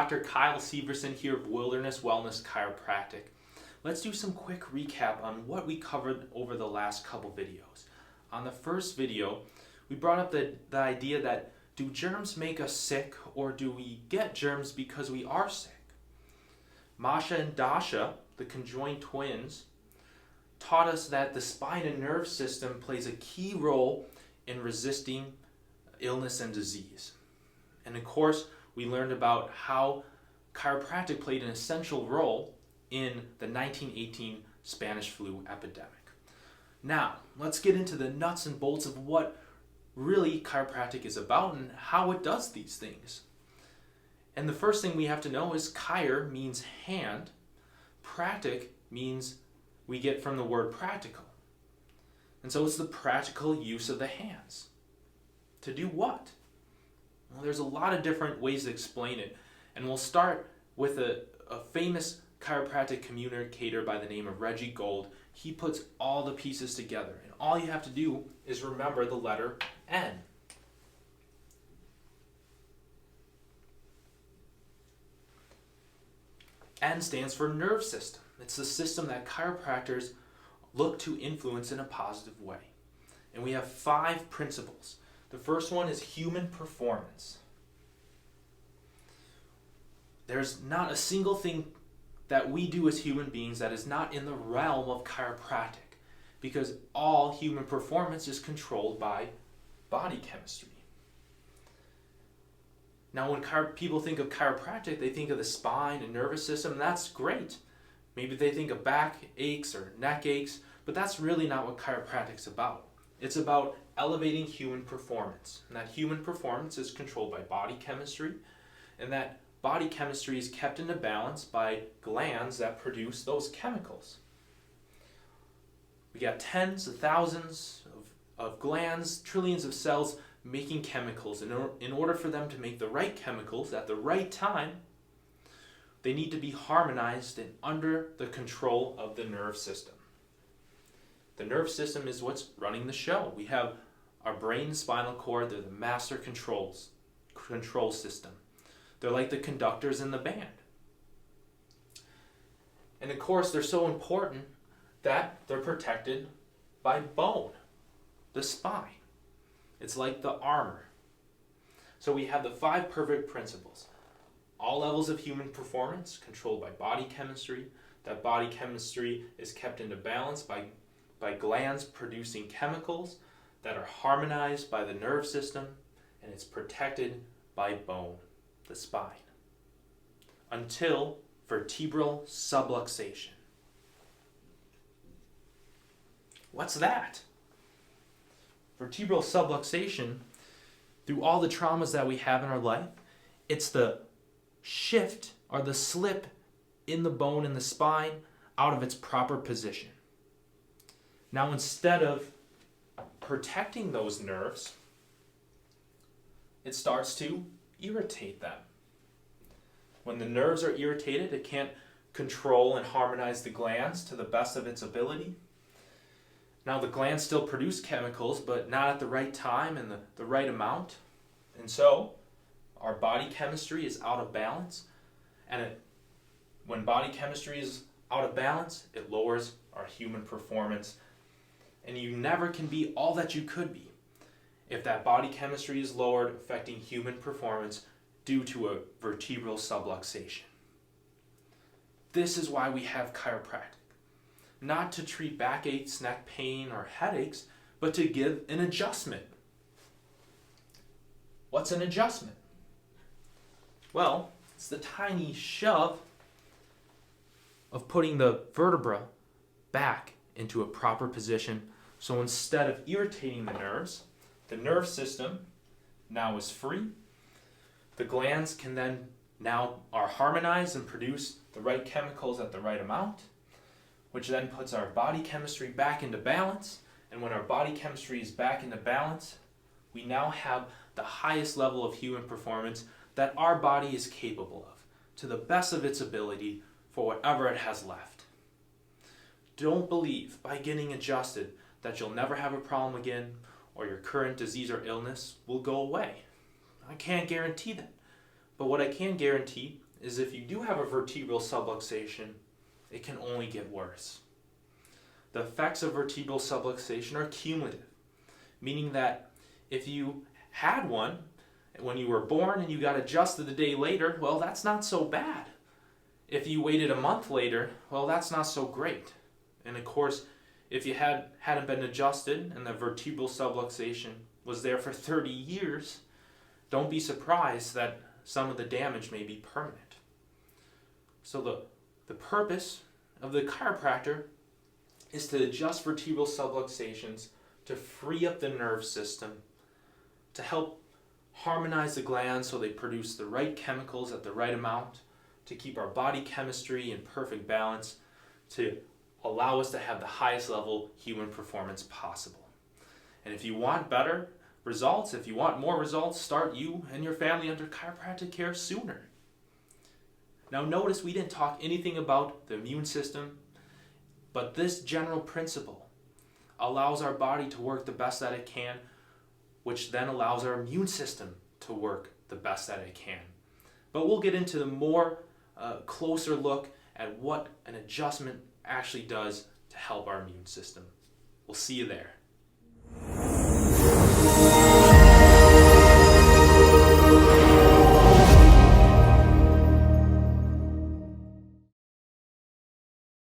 Dr. Kyle Severson here of Wilderness Wellness Chiropractic. Let's do some quick recap on what we covered over the last couple videos. On the first video, we brought up the idea that do germs make us sick, or do we get germs because we are sick? Masha and Dasha, the conjoined twins, taught us that the spine and nerve system plays a key role in resisting illness and disease. And of course, we learned about how chiropractic played an essential role in the 1918 Spanish flu epidemic. Now, let's get into the nuts and bolts of what really chiropractic is about and how it does these things. And the first thing we have to know is chir means hand, practic means we get from the word practical. And so it's the practical use of the hands. To do what? Well, there's a lot of different ways to explain it. And we'll start with a famous chiropractic communicator by the name of Reggie Gold. He puts all the pieces together. And all you have to do is remember the letter N. N stands for nerve system. It's the system that chiropractors look to influence in a positive way. And we have 5 principles. The first one is human performance. There's not a single thing that we do as human beings that is not in the realm of chiropractic, because all human performance is controlled by body chemistry. Now, when people think of chiropractic, they think of the spine and nervous system, and that's great. Maybe they think of back aches or neck aches, but that's really not what chiropractic's about. It's about elevating human performance. And that human performance is controlled by body chemistry, and that body chemistry is kept into balance by glands that produce those chemicals. We got tens of thousands of glands, trillions of cells making chemicals. In order for them to make the right chemicals at the right time, they need to be harmonized and under the control of the nerve system. The nerve system is what's running the show. We have our brain and spinal cord. They're the master control system. They're like the conductors in the band. And of course, they're so important that they're protected by bone, the spine. It's like the armor. So we have the 5 perfect principles. All levels of human performance controlled by body chemistry. That body chemistry is kept into balance by glands producing chemicals that are harmonized by the nerve system, and it's protected by bone, the spine, until vertebral subluxation. What's that? Vertebral subluxation, through all the traumas that we have in our life, it's the shift or the slip in the bone in the spine out of its proper position. Now, instead of protecting those nerves, it starts to irritate them. When the nerves are irritated, it can't control and harmonize the glands to the best of its ability. Now, the glands still produce chemicals, but not at the right time and the right amount. And so, our body chemistry is out of balance. And when body chemistry is out of balance, it lowers our human performance. And you never can be all that you could be if that body chemistry is lowered, affecting human performance due to a vertebral subluxation. This is why we have chiropractic. Not to treat backaches, neck pain, or headaches, but to give an adjustment. What's an adjustment? Well, it's the tiny shove of putting the vertebra back into a proper position. So instead of irritating the nerve system now is free. The glands can then now are harmonized and produce the right chemicals at the right amount, which then puts our body chemistry back into balance. And when our body chemistry is back into balance, we now have the highest level of human performance that our body is capable of, to the best of its ability for whatever it has left. Don't believe by getting adjusted that you'll never have a problem again, or your current disease or illness will go away. I can't guarantee that. But what I can guarantee is if you do have a vertebral subluxation, it can only get worse. The effects of vertebral subluxation are cumulative, meaning that if you had one when you were born and you got adjusted a day later, well, that's not so bad. If you waited a month later, well, that's not so great. And of course, if you hadn't been adjusted and the vertebral subluxation was there for 30 years, don't be surprised that some of the damage may be permanent. So the purpose of the chiropractor is to adjust vertebral subluxations to free up the nerve system, to help harmonize the glands so they produce the right chemicals at the right amount, to keep our body chemistry in perfect balance, to allow us to have the highest level human performance possible. And if you want better results, if you want more results, start you and your family under chiropractic care sooner. Now notice we didn't talk anything about the immune system, but this general principle allows our body to work the best that it can, which then allows our immune system to work the best that it can. But we'll get into the more closer look at what an adjustment actually does to help our immune system. We'll see you there.